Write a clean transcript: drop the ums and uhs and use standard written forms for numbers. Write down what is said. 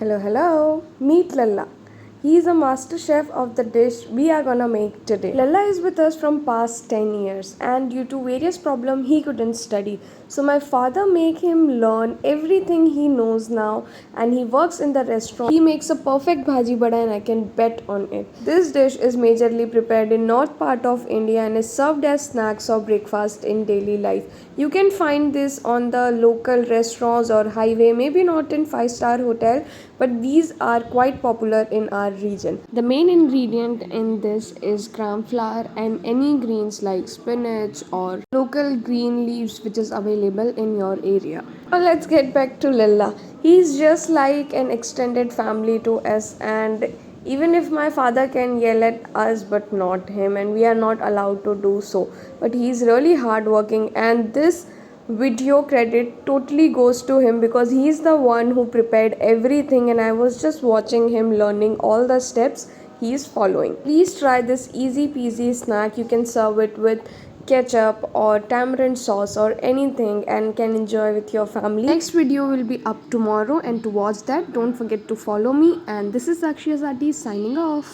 Hello, hello. Meet Lalla. He is a master chef of the dish we are gonna make today. Lalla is with us from past 10 years and due to various problems he couldn't study. So my father make him learn everything he knows now and he works in the restaurant. He makes a perfect Bhaji Vada and I can bet on it. This dish is majorly prepared in north part of India and is served as snacks or breakfast in daily life. You can find this on the local restaurants or highway, maybe not in 5-star hotel, but these are quite popular in our region. The main ingredient in this is gram flour and any greens like spinach or local green leaves which is available in your area. Now let's get back to Lilla. He's just like an extended family to us, and even if my father can yell at us but not him, and we are not allowed to do so, but he's really hardworking, and this video credit totally goes to him because he's the one who prepared everything and I was just watching him learning all the steps he is following. Please try this easy peasy snack. You can serve it with ketchup or tamarind sauce or anything and can enjoy with your family. Next video will be up tomorrow, and to watch that don't forget to follow me, and this is Akshya Sati signing off.